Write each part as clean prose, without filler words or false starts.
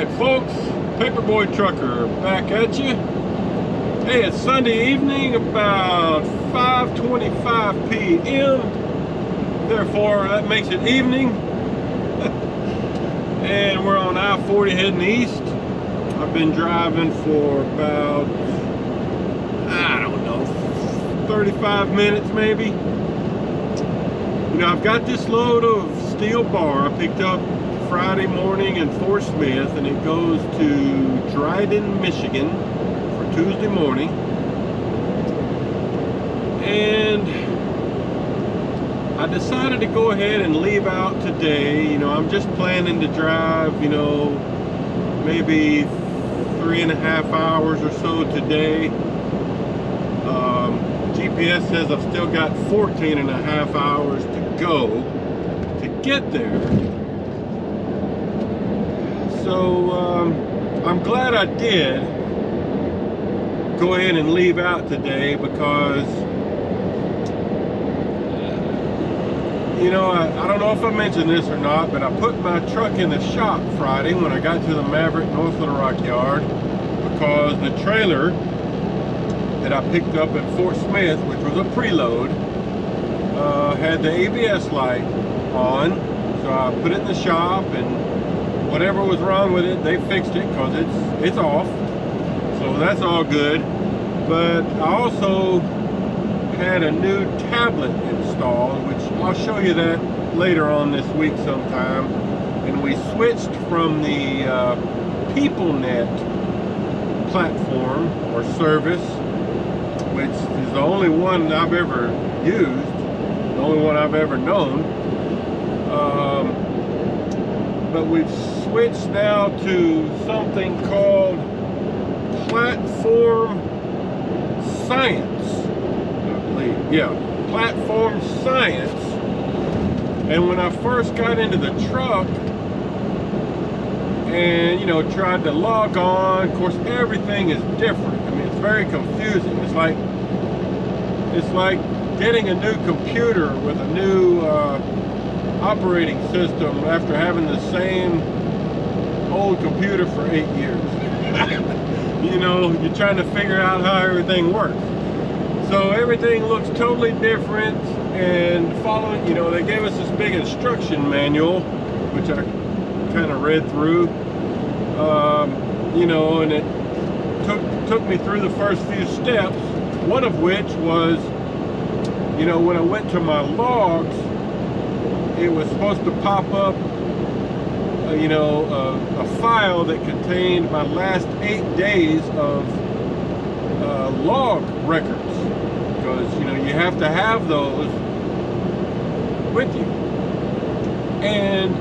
Alright folks, Paperboy Trucker back at you. Hey, it's Sunday evening about 5:25 p.m. Therefore that makes it evening. And we're on I-40 heading east. I've been driving for about, I don't know, 35 minutes maybe. You know, I've got this load of steel bar I picked up Friday morning in Fort Smith, and it goes to Dryden, Michigan for Tuesday morning. And I decided to go ahead and leave out today. You know, I'm just planning to drive, you know, maybe 3.5 hours or so today. GPS says I've still got 14.5 hours to go to get there. So I'm glad I did go ahead and leave out today because, you know, I don't know if I mentioned this or not, but I put my truck in the shop Friday when I got to the Maverick North Little Rock yard because the trailer that I picked up at Fort Smith, which was a preload, had the ABS light on. So I put it in the shop, and whatever was wrong with it, they fixed it because it's off. So that's all good. But I also had a new tablet installed, which I'll show you that later on this week sometime. And we switched from the PeopleNet platform or service, which is the only one I've ever used, the only one I've ever known. But we've switched now to something called Platform Science, I believe. Yeah, Platform Science. And when I first got into the truck and, you know, tried to log on, of course, everything is different. I mean, it's very confusing. It's like getting a new computer with a new operating system after having the same old computer for 8 years. You know, you're trying to figure out how everything works. So everything looks totally different, and following, you know, they gave us this big instruction manual, which I kind of read through, you know, and it took me through the first few steps, one of which was, you know, when I went to my logs, it was supposed to pop up, you know, a file that contained my last 8 days of log records, because, you know, you have to have those with you. And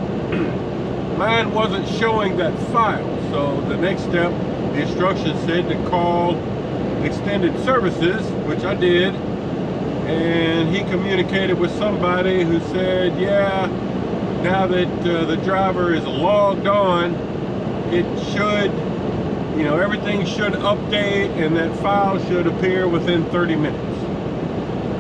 mine wasn't showing that file, so the next step, the instructions said to call Extended Services, which I did. And he communicated with somebody who said, yeah, now that the driver is logged on, it should, you know, everything should update and that file should appear within 30 minutes.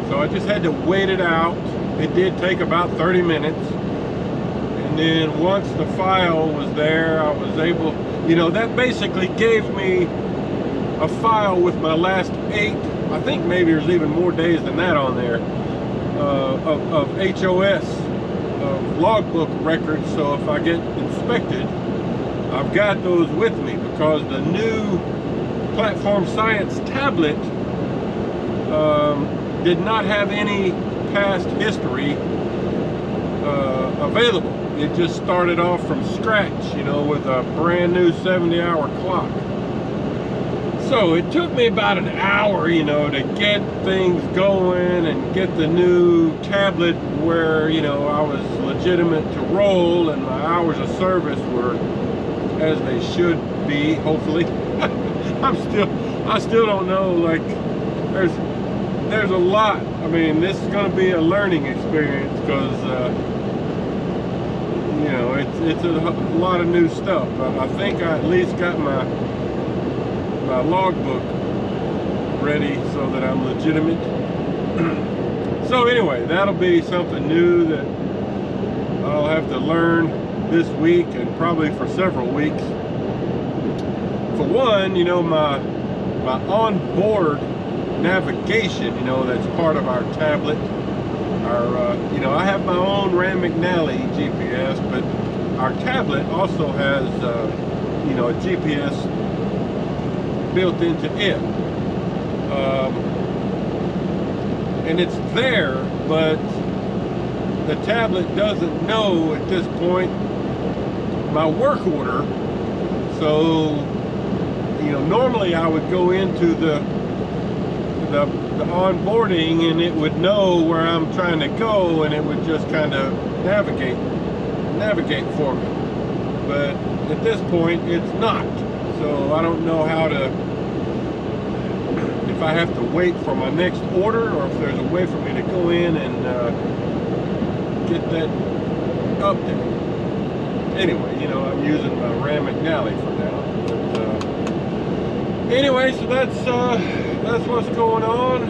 So I just had to wait it out. It did take about 30 minutes. And then once the file was there, I was able, you know, that basically gave me a file with my last 8, I think maybe there's even more days than that on there, of HOS, logbook records. So if I get inspected, I've got those with me, because the new Platform Science tablet did not have any past history available. It just started off from scratch, you know, with a brand new 70-hour clock. So it took me about an hour, you know, to get things going and get the new tablet where, you know, I was legitimate to roll and my hours of service were as they should be, hopefully. I still don't know, like, there's a lot. I mean, this is going to be a learning experience because, you know, it's a lot of new stuff. But I think I at least got my logbook ready so that I'm legitimate. So anyway, that'll be something new that I'll have to learn this week and probably for several weeks. for one, you know, my onboard navigation, you know, that's part of our tablet. Our, you know, I have my own Rand McNally GPS, but our tablet also has, you know, a GPS built into it. And it's there, but the tablet doesn't know at this point my work order. So, you know, normally I would go into the onboarding and it would know where I'm trying to go, and it would just kind of navigate for me. But at this point it's not. So I don't know how to, if I have to wait for my next order, or if there's a way for me to go in and get that update. Anyway, you know, I'm using my Rand McNally for now. But, anyway, so that's what's going on.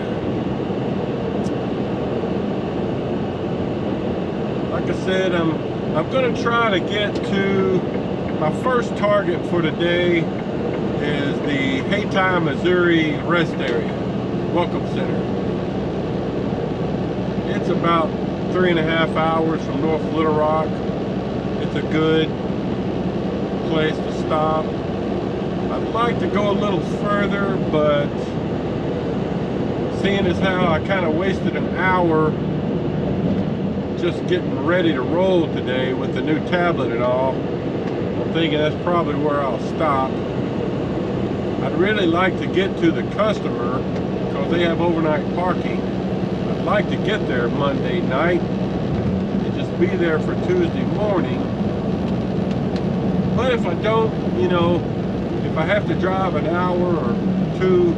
Like I said, I'm going to try to get to my first target for today is the Hayti, Missouri rest area, welcome center. It's about 3.5 hours from North Little Rock. It's a good place to stop. I'd like to go a little further, but seeing as how I kind of wasted an hour just getting ready to roll today with the new tablet and all, I'm thinking that's probably where I'll stop. I'd really like to get to the customer because they have overnight parking. I'd like to get there Monday night and just be there for Tuesday morning. But if I don't, you know, if I have to drive an hour or two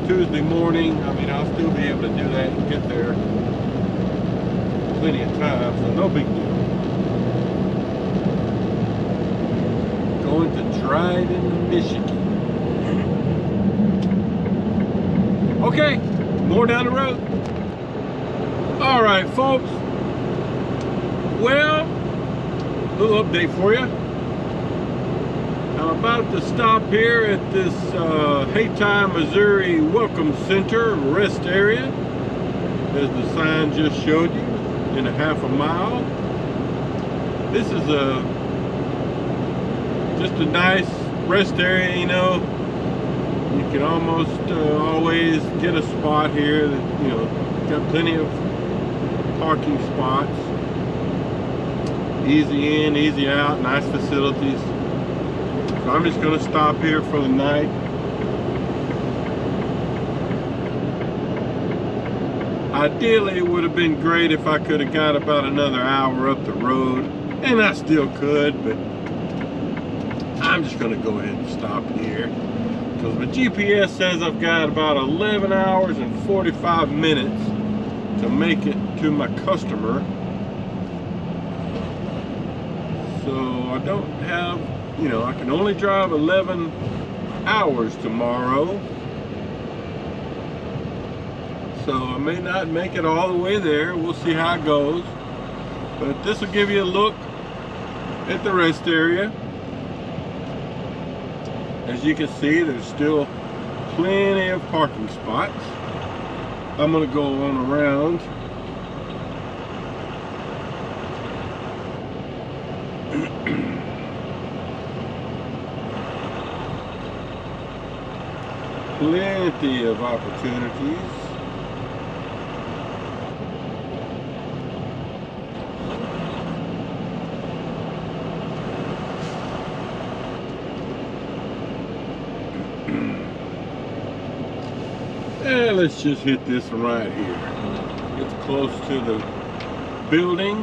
Tuesday morning, I mean, I'll still be able to do that and get there plenty of time, so no big deal. Going to Dryden, Michigan. Okay, more down the road. All right, folks. Well, a little update for you. I'm about to stop here at this Hayti, Missouri Welcome Center rest area, as the sign just showed you, in a half a mile. This is just a nice rest area, you know. You can almost always get a spot here that, you know, got plenty of parking spots. Easy in, easy out, nice facilities. So I'm just going to stop here for the night. Ideally, it would have been great if I could have got about another hour up the road, and I still could, but I'm just going to go ahead and stop here because my GPS says I've got about 11 hours and 45 minutes to make it to my customer. So I don't have, you know, I can only drive 11 hours tomorrow. So I may not make it all the way there. We'll see how it goes. But this will give you a look at the rest area. As you can see, there's still plenty of parking spots. I'm going to go on around. Plenty of opportunities. And let's just hit this one right here. It's close to the building.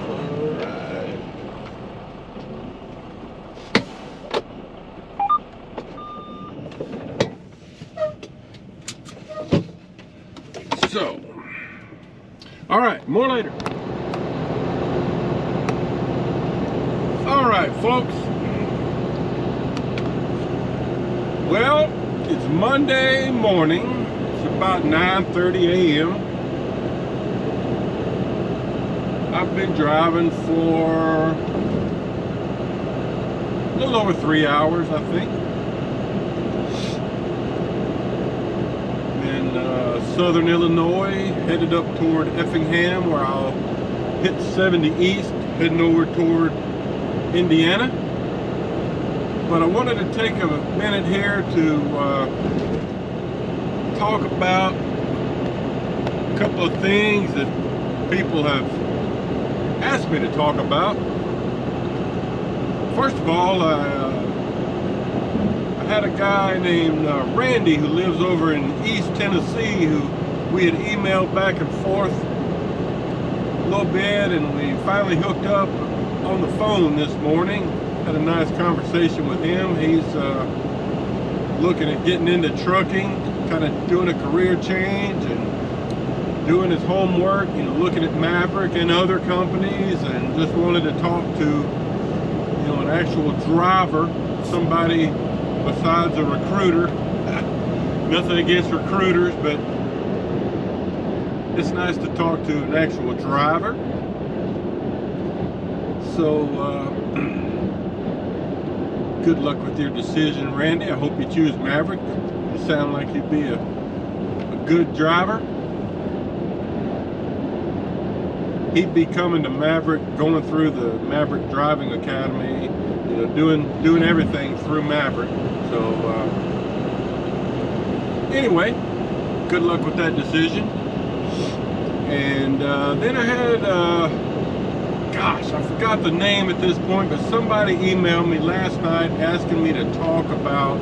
Alright. So, alright, more later. Alright, folks. Well, it's Monday morning. It's about 9:30 a.m. I've been driving for a little over 3 hours, I think. In southern Illinois, headed up toward Effingham, where I'll hit 70 east, heading over toward Indiana. But I wanted to take a minute here to talk about a couple of things that people have asked me to talk about. First of all, I had a guy named Randy who lives over in East Tennessee who we had emailed back and forth a little bit, and we finally hooked up on the phone this morning. Had a nice conversation with him. He's looking at getting into trucking, kind of doing a career change and doing his homework, you know, looking at Maverick and other companies, and just wanted to talk to, you know, an actual driver, somebody besides a recruiter. Nothing against recruiters, but it's nice to talk to an actual driver. So good luck with your decision, Randy. I hope you choose Maverick. You sound like you'd be a good driver. He'd be coming to Maverick, going through the Maverick Driving Academy, you know, doing everything through Maverick. So anyway, good luck with that decision. And then I had, gosh, I forgot the name at this point, but somebody emailed me last night asking me to talk about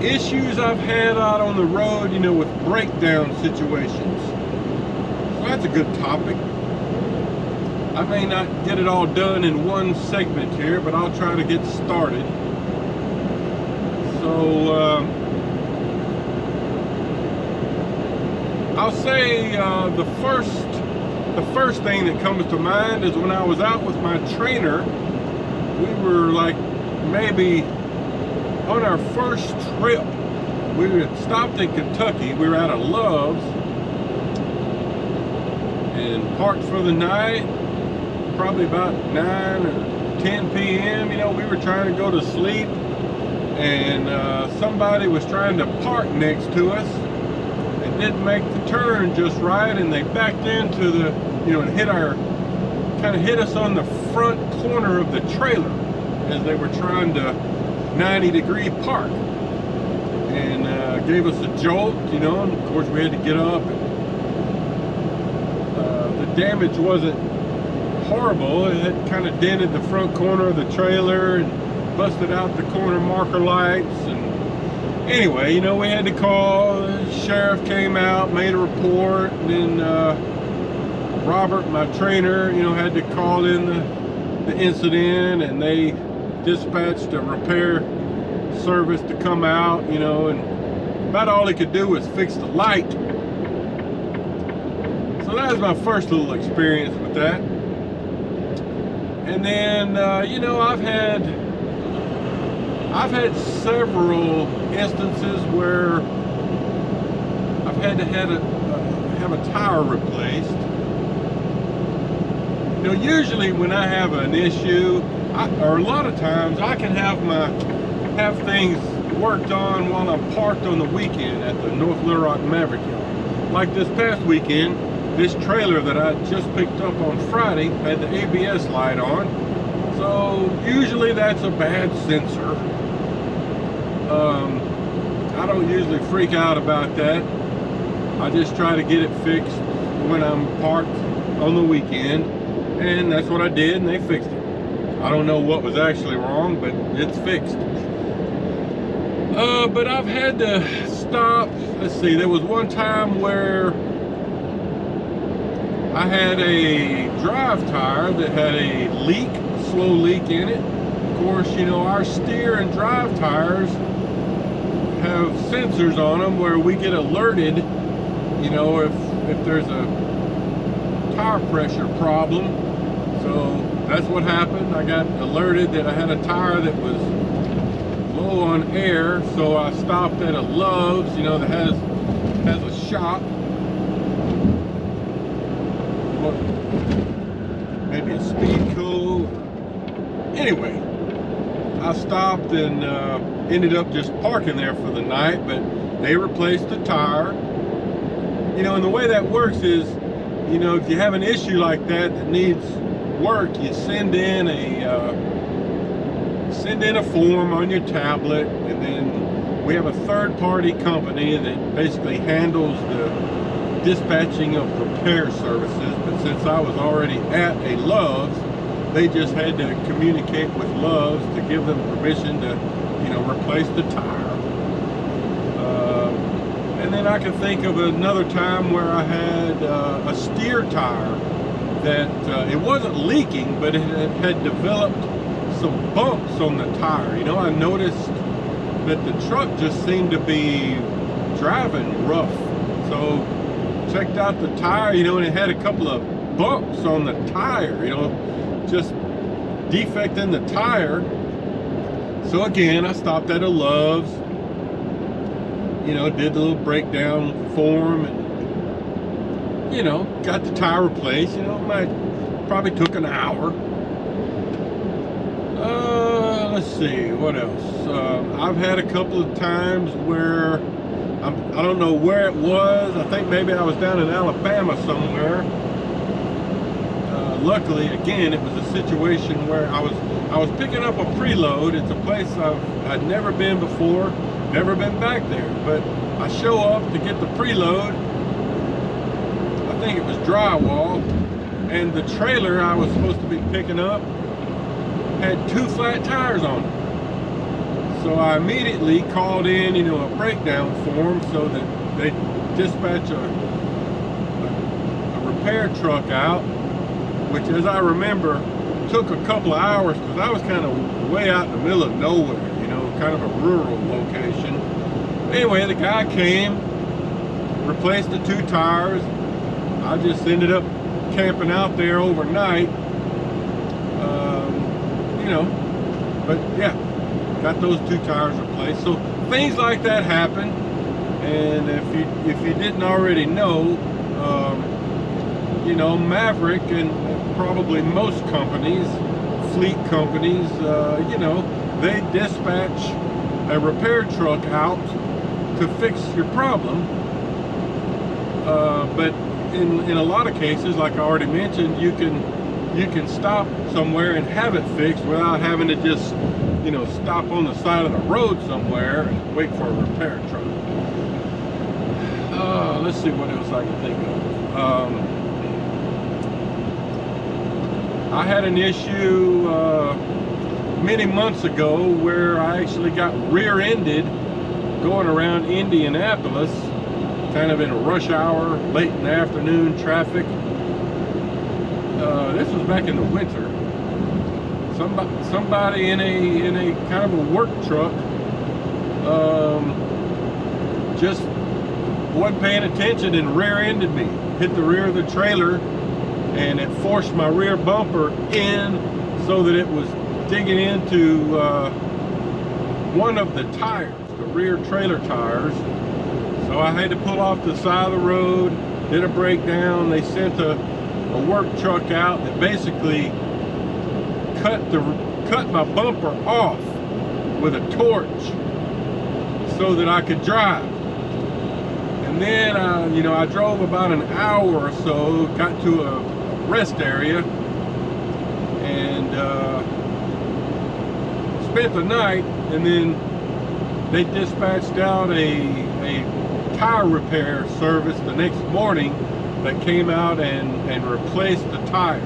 issues I've had out on the road, you know, with breakdown situations. So that's a good topic. I may not get it all done in one segment here, but I'll try to get started. So I'll say the first thing that comes to mind is when I was out with my trainer. We were like maybe on our first trip. We had stopped in Kentucky. We were out of Love's and parked for the night, probably about 9 or 10 p.m. You know, we were trying to go to sleep, and somebody was trying to park next to us and didn't make the turn just right, and they backed into the, you know, and kind of hit us on the front corner of the trailer as they were trying to 90-degree park, and gave us a jolt, you know, and of course we had to get up. The damage wasn't horrible. It had kind of dented the front corner of the trailer and busted out the corner marker lights. And anyway, you know, we had to call. The sheriff came out, made a report, and then Robert, my trainer, you know, had to call in the incident, and they dispatched a repair service to come out, you know, and about all he could do was fix the light. So that was my first little experience with that. And then, you know, I've had several instances where I've had to have a tire replaced. You know, usually when I have an issue, or a lot of times, I can have things worked on while I'm parked on the weekend at the North Little Rock Maverick yard. Like this past weekend, this trailer that I just picked up on Friday had the ABS light on. So usually that's a bad sensor. I don't usually freak out about that. I just try to get it fixed when I'm parked on the weekend, and that's what I did, and they fixed it. I don't know what was actually wrong, but it's fixed. But I've had to stop. Let's see, there was one time where I had a drive tire that had a leak, slow leak in it. Of course, you know, our steer and drive tires have sensors on them where we get alerted, you know, if there's a tire pressure problem. So that's what happened. I got alerted that I had a tire that was low on air, so I stopped at a Love's, you know, that has a shop. what, maybe a speed coat. Anyway, I stopped and ended up just parking there for the night, but they replaced the tire. You know, and the way that works is, you know, if you have an issue like that that needs work, you send in a form on your tablet, and then we have a third-party company that basically handles the dispatching of repair services. But since I was already at a Love's, they just had to communicate with Love's to give them permission to, you know, replace the tire. And then I can think of another time where I had a steer tire that it wasn't leaking, but it had developed some bumps on the tire. You know, I noticed that the truck just seemed to be driving rough. So checked out the tire, you know, and it had a couple of bumps on the tire, you know, just defect in the tire. So again, I stopped at a Love's, you know, did the little breakdown form, and, you know, got the tire replaced. You know, probably took an hour. Let's see, what else? I've had a couple of times where I don't know where it was. I think maybe I was down in Alabama somewhere. Luckily, again, it was a situation where I was picking up a preload. It's a place I'd never been before, never been back there. But I show up to get the preload. I think it was drywall, and the trailer I was supposed to be picking up had 2 flat tires on it. So I immediately called in, you know, a breakdown form so that they dispatch a repair truck out, which, as I remember, took a couple of hours because I was kind of way out in the middle of nowhere, you know, kind of a rural location. Anyway, the guy came, replaced the 2 tires. I just ended up camping out there overnight, you know, but yeah, got those 2 tires replaced. So things like that happen, and if you didn't already know, you know, Maverick and probably most companies, fleet companies, you know, they dispatch a repair truck out to fix your problem. But in a lot of cases, like I already mentioned, you can stop somewhere and have it fixed without having to just, you know, stop on the side of the road somewhere and wait for a repair truck. Let's see what else I can think of. I had an issue many months ago where I actually got rear-ended going around Indianapolis, kind of in a rush hour, late in the afternoon traffic. This was back in the winter. Somebody in a kind of a work truck just wasn't paying attention and rear-ended me, hit the rear of the trailer, and it forced my rear bumper in so that it was digging into one of the tires, the rear trailer tires. So I had to pull off the side of the road, did a breakdown. They sent a work truck out that basically cut my bumper off with a torch so that I could drive. And then you know, I drove about an hour or so, got to a rest area, and spent the night, and then they dispatched out a tire repair service the next morning that came out and replaced the tire.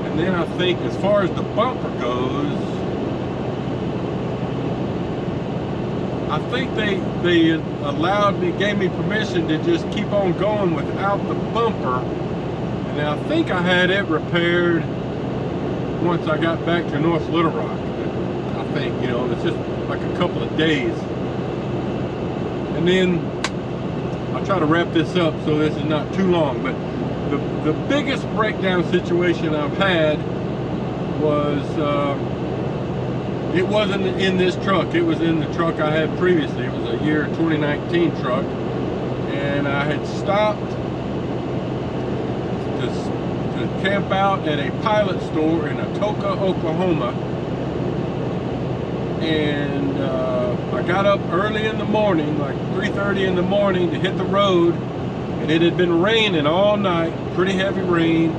And then I think as far as the bumper goes, I think they allowed me, gave me permission to just keep on going without the bumper. And I think I had it repaired once I got back to North Little Rock. I think, you know, it's just like a couple of days. And then I'll try to wrap this up so this is not too long, but the biggest breakdown situation I've had was, it wasn't in this truck, it was in the truck I had previously. It was a year 2019 truck, and I had stopped to camp out at a Pilot store in Atoka, Oklahoma. And I got up early in the morning, like 3:30 in the morning, to hit the road. And it had been raining all night, pretty heavy rain.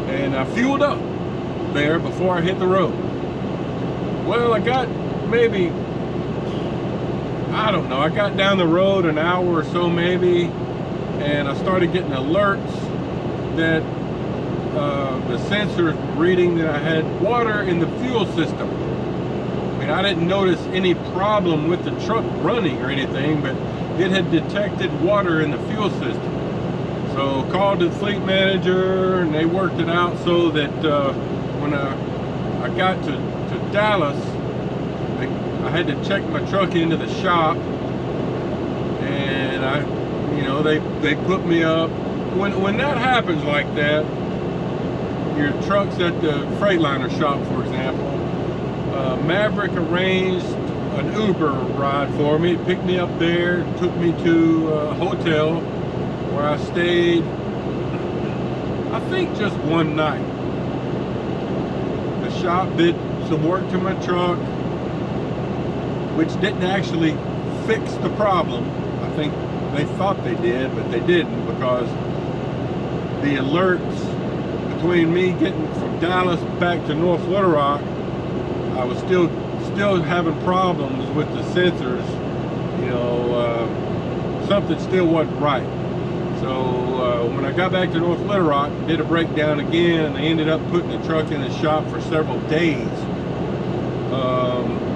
And I fueled up there before I hit the road. Well, I got maybe, I don't know, I got down the road an hour or so maybe, and I started getting alerts that the sensor reading that I had water in the fuel system. I mean, I didn't notice any problem with the truck running or anything, but it had detected water in the fuel system. So called the fleet manager, and they worked it out so that when I got to Dallas, I had to check my truck into the shop, and they put me up. When that happens like that, your truck's at the Freightliner shop, for example. Maverick arranged an Uber ride for me, picked me up there, took me to a hotel where I stayed, I think just one night. The shop did some work to my truck, which didn't actually fix the problem. I think they thought they did, but they didn't, because the alerts between me getting from Dallas back to North Little Rock, I was still having problems with the sensors. Something still wasn't right. So when I got back to North Little Rock, did a breakdown again, and they ended up putting the truck in the shop for several days.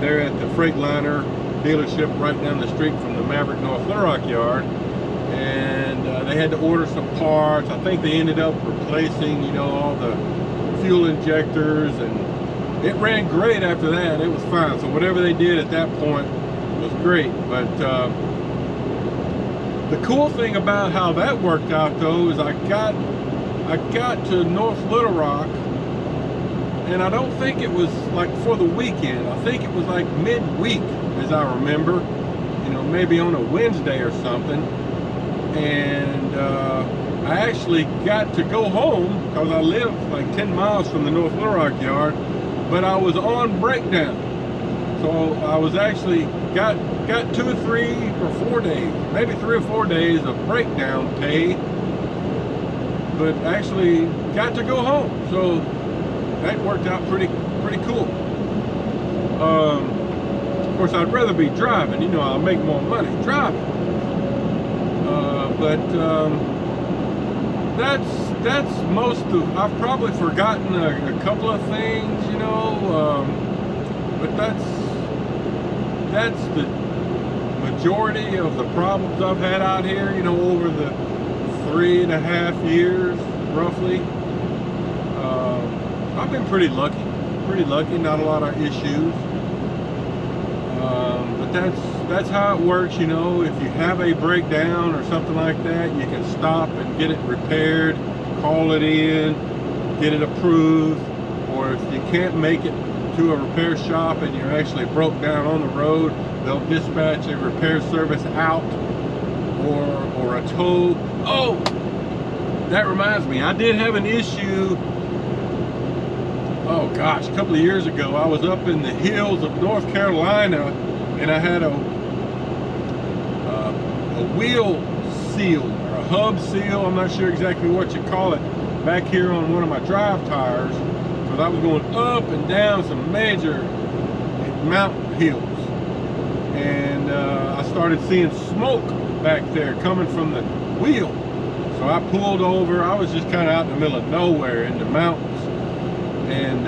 They're at the Freightliner dealership right down the street from the Maverick North Little Rock yard, and they had to order some parts. I think they ended up replacing, all the fuel injectors, and it ran great after that. It was fine. So whatever they did at that point was great. But the cool thing about how that worked out, though, is I got to North Little Rock, and I don't think it was like for the weekend. I think it was like midweek, as I remember, maybe on a Wednesday or something. And I actually got to go home because I live like 10 miles from the North Little Rock yard, but I was on breakdown. So I was actually got 2 or 3 or 4 days, maybe 3 or 4 days of breakdown pay, but actually got to go home. So that worked out pretty cool. Of course, I'd rather be driving. I'll make more money driving. But that's most of. I've probably forgotten a couple of things, but that's the majority of the problems I've had out here, over the 3.5 years, roughly. I've been pretty lucky, not a lot of issues. But that's how it works, If you have a breakdown or something like that, you can stop and get it repaired, call it in, get it approved. Or if you can't make it to a repair shop and you're actually broke down on the road, they'll dispatch a repair service out, or a tow. Oh, that reminds me, I did have an issue. Oh gosh, a couple of years ago, I was up in the hills of North Carolina, and I had a wheel seal, or a hub seal, I'm not sure exactly what you call it, back here on one of my drive tires, because I was going up and down some major mountain hills, and I started seeing smoke back there coming from the wheel. So I pulled over. I was just kind of out in the middle of nowhere in the mountains, and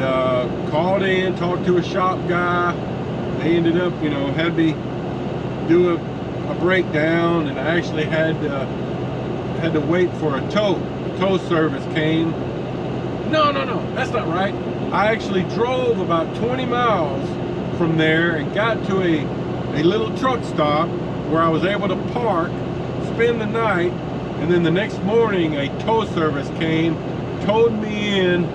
called in, talked to a shop guy. They ended up, had me do a breakdown, and I actually had to wait for a tow. The tow service came. No, that's not right. I actually drove about 20 miles from there and got to a little truck stop where I was able to park, spend the night, and then the next morning a tow service came, towed me in.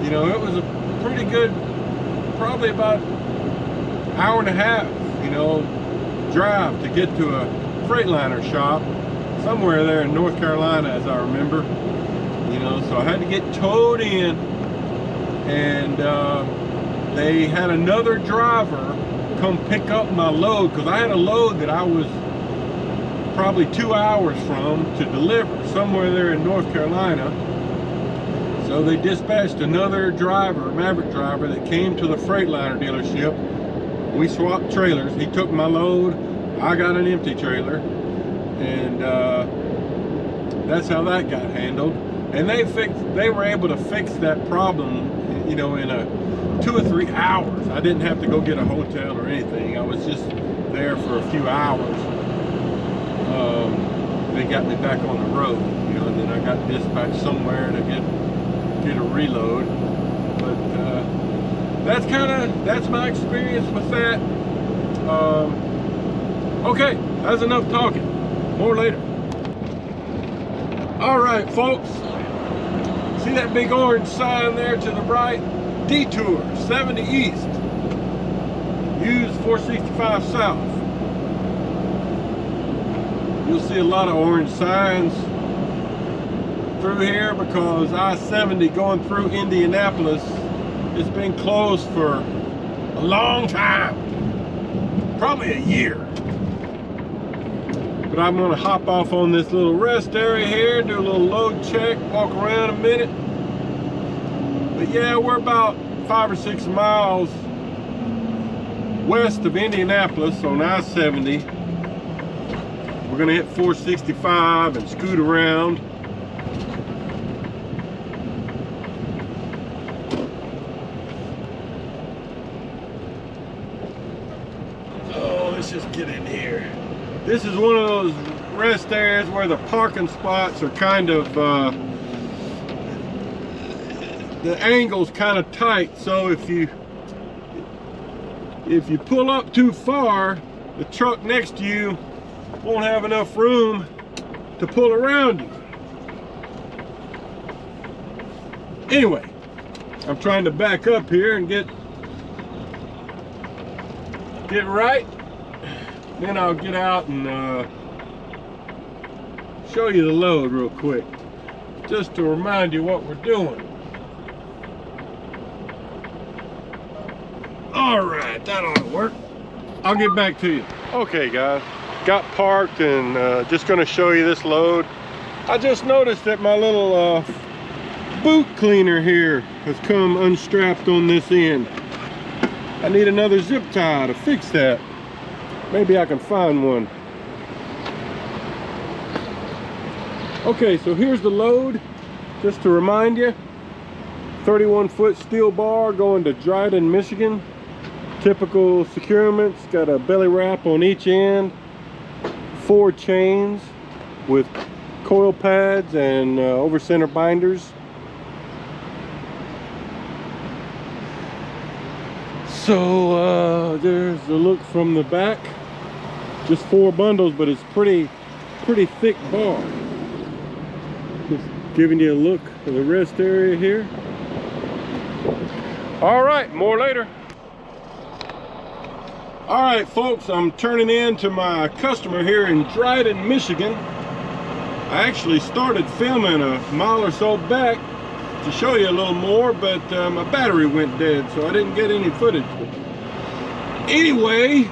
It was a pretty good, probably about hour and a half, drive to get to a Freightliner shop. somewhere there in North Carolina, as I remember. You know, so I had to get towed in, and they had another driver come pick up my load, because I had a load that I was probably 2 hours from to deliver somewhere there in North Carolina. So they dispatched another driver, Maverick driver, that came to the Freightliner dealership. We swapped trailers. He took my load, I got an empty trailer, and that's how that got handled. And they were able to fix that problem, you know, in 2 or 3 hours. I didn't have to go get a hotel or anything. I was just there for a few hours. They got me back on the road, you know, and then I got dispatched somewhere to get a reload. But that's my experience with that. Okay, that's enough talking. More later. All right, folks. See that big orange sign there to the right? Detour 70 East. Use 465 South. You'll see a lot of orange signs through here because I-70 going through Indianapolis has been closed for a long time, probably a year. But I'm gonna hop off on this little rest area here, do a little load check, walk around a minute. But yeah, we're about 5 or 6 miles west of Indianapolis on I-70. We're gonna hit 465 and scoot around. Oh, let's just get in here. This is one of those rest areas where the parking spots are kind of, the angle's kind of tight, so if you pull up too far, the truck next to you won't have enough room to pull around you. Anyway, I'm trying to back up here and get right. Then I'll get out and show you the load real quick, just to remind you what we're doing. All right, that ought to work. I'll get back to you. Okay, guys. Got parked and just going to show you this load. I just noticed that my little boot cleaner here has come unstrapped on this end. I need another zip tie to fix that. Maybe I can find one. Okay, so here's the load, just to remind you. 31-foot steel bar going to Dryden, Michigan. Typical securements, got a belly wrap on each end. 4 chains with coil pads and over center binders. So there's the look from the back. Just 4 bundles, but it's pretty thick bar. Just giving you a look at the rest area here. All right, more later. All right, folks, I'm turning in to my customer here in Dryden, Michigan. I actually started filming a mile or so back to show you a little more, but my battery went dead, so I didn't get any footage. Anyway,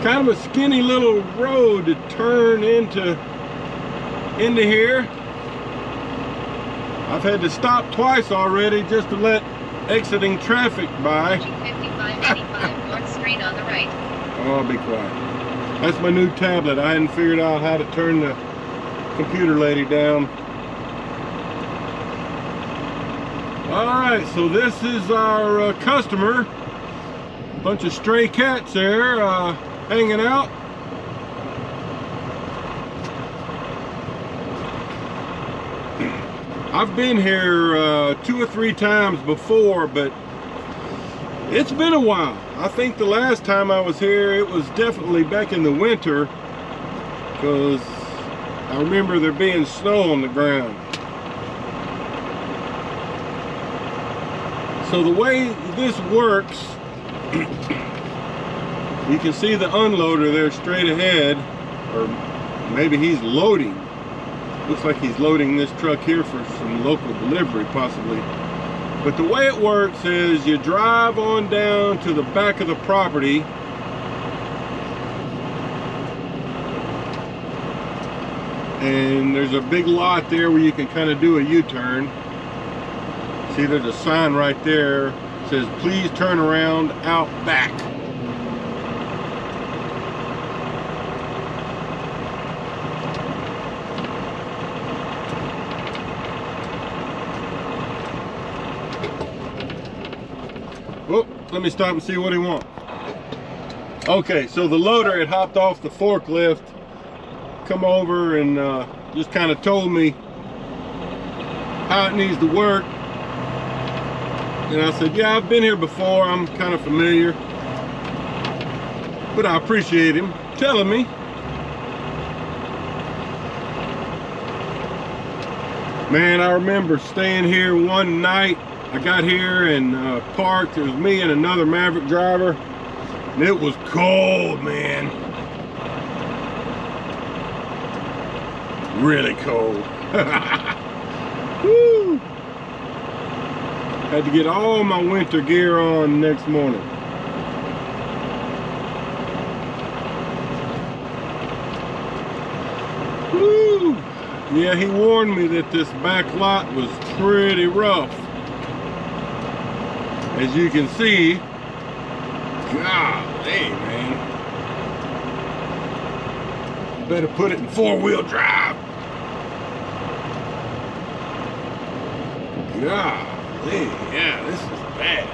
kind of a skinny little road to turn into here. I've had to stop twice already just to let exiting traffic by. 5585 North Street on the right. Oh, I'll be quiet. That's my new tablet. I hadn't figured out how to turn the computer lady down. All right, so this is our customer. A bunch of stray cats there hanging out. I've been here 2 or 3 times before, but it's been a while. I think the last time I was here, it was definitely back in the winter, because I remember there being snow on the ground. So the way this works, You can see the unloader there straight ahead, or maybe he's loading. Looks like he's loading this truck here for some local delivery possibly. But the way it works is you drive on down to the back of the property, and there's a big lot there where you can kind of do a U-turn. See, there's a sign right there that says please turn around out back. Oh, let me stop and see what he wants. Okay, so the loader had hopped off the forklift, come over and just kind of told me how it needs to work. And I said, yeah, I've been here before, I'm kind of familiar. But I appreciate him telling me. Man, I remember staying here one night. I got here and parked. It was me and another Maverick driver. And it was cold, man. Really cold. Woo! Had to get all my winter gear on next morning. Woo! Yeah, he warned me that this back lot was pretty rough. As you can see, golly, man. Better put it in four-wheel drive. Golly, yeah, this is bad.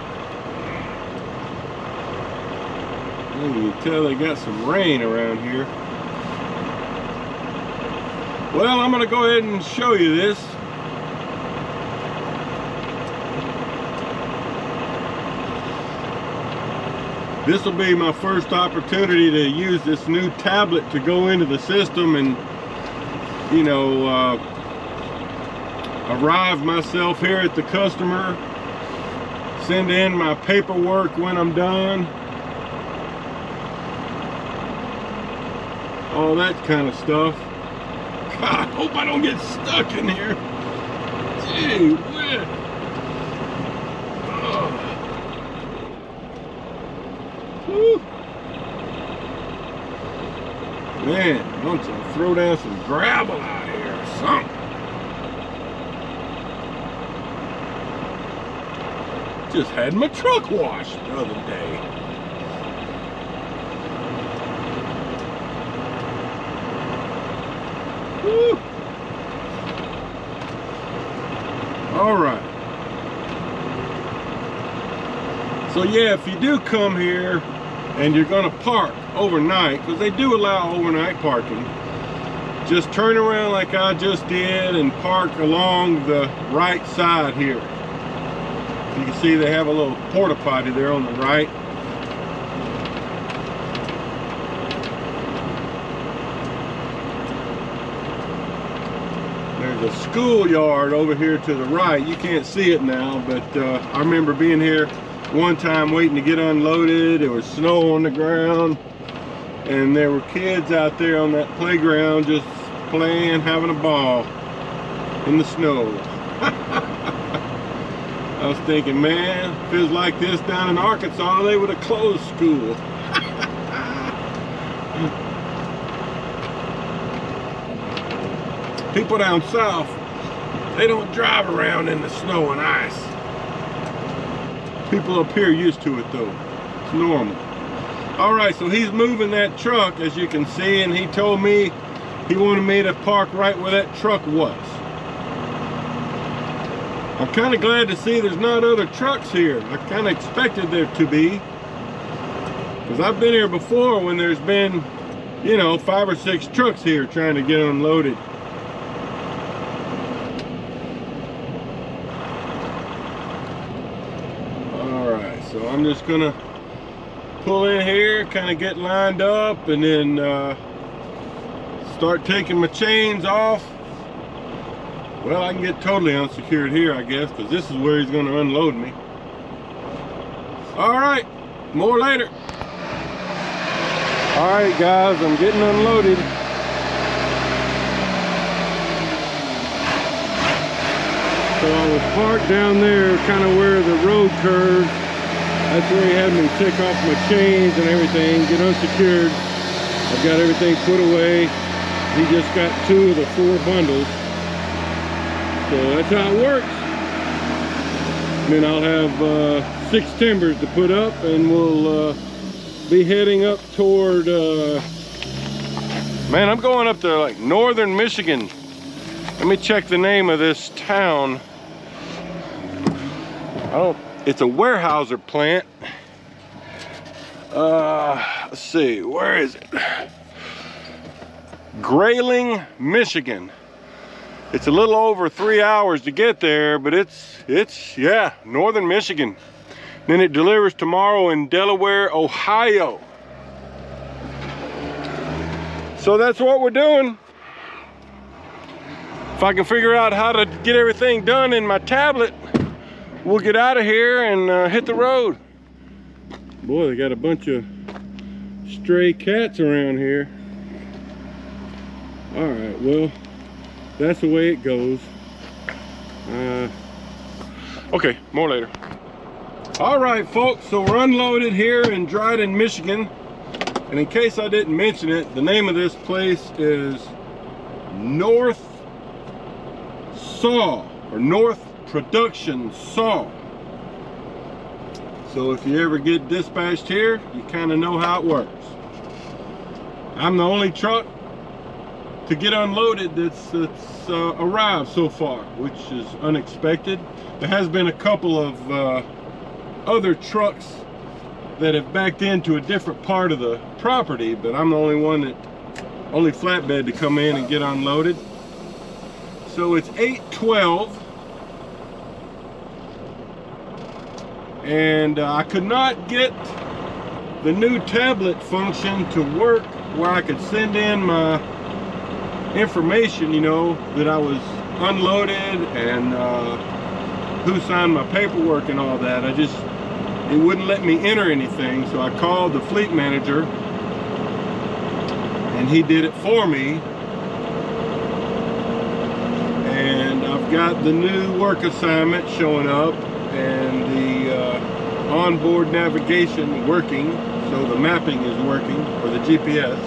You can tell they got some rain around here. Well, I'm gonna go ahead and show you this. This will be my first opportunity to use this new tablet to go into the system and, you know, arrive myself here at the customer, send in my paperwork when I'm done, all that kind of stuff. God, I hope I don't get stuck in here. Gee whiz. Woo. Man, why don't you throw down some gravel out here or something? Just had my truck washed the other day. Woo. All right. So yeah, if you do come here and you're gonna park overnight, because they do allow overnight parking, just turn around like I just did and park along the right side here. You can see they have a little porta potty there on the right. There's a schoolyard over here to the right. You can't see it now, but I remember being here one time waiting to get unloaded. There was snow on the ground, and there were kids out there on that playground just playing, having a ball in the snow. I was thinking, man, if it was like this down in Arkansas, they would have closed school. People down south, they don't drive around in the snow and ice. People up here used to it though. It's normal. All right, so he's moving that truck, as you can see, and he told me he wanted me to park right where that truck was. I'm kind of glad to see there's not other trucks here. I kind of expected there to be, because I've been here before when there's been, you know, 5 or 6 trucks here trying to get unloaded. So I'm just gonna pull in here, kind of get lined up, and then start taking my chains off. Well, I can get totally unsecured here, I guess, because this is where he's gonna unload me. All right, more later. All right, guys, I'm getting unloaded. So I was parked down there, kind of where the road curves. That's where he had me take off my chains and everything, get unsecured. I've got everything put away. He just got 2 of the 4 bundles. So that's how it works. Then I'll have 6 timbers to put up, and we'll be heading up toward, man, I'm going up to like northern Michigan. Let me check the name of this town. It's a Weyerhaeuser plant. Let's see, where is it? Grayling, Michigan. It's a little over 3 hours to get there, but it's yeah, northern Michigan. Then it delivers tomorrow in Delaware, Ohio. So that's what we're doing. If I can figure out how to get everything done in my tablet, we'll get out of here and hit the road. Boy, they got a bunch of stray cats around here. All right, well, that's the way it goes. Okay, more later. All right, folks, so we're unloaded here in Dryden, Michigan. And in case I didn't mention it, the name of this place is North Saw, or North Production Saw. So if you ever get dispatched here, you kind of know how it works. I'm the only truck to get unloaded that's arrived so far, which is unexpected. There has been a couple of other trucks that have backed into a different part of the property, but I'm the only flatbed to come in and get unloaded. So it's 8:12, and I could not get the new tablet function to work where I could send in my information, you know, that I was unloaded and who signed my paperwork and all that. It wouldn't let me enter anything, so I called the fleet manager and he did it for me. And I've got the new work assignment showing up and the onboard navigation working, so the mapping is working, or the GPS.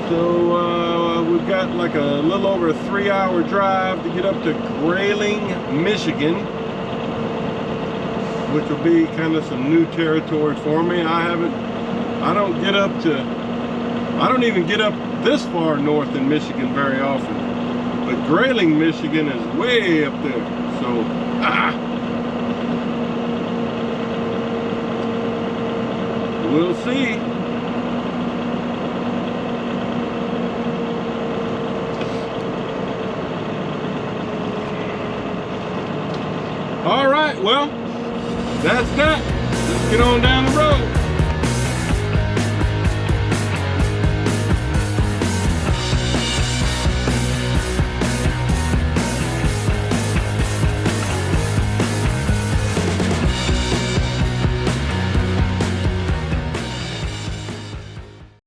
So we've got like a little over a 3-hour drive to get up to Grayling, Michigan, which will be kind of some new territory for me. I don't even get up this far north in Michigan very often. But Grayling, Michigan is way up there. So, we'll see. All right, well, that's that. Let's get on down the road.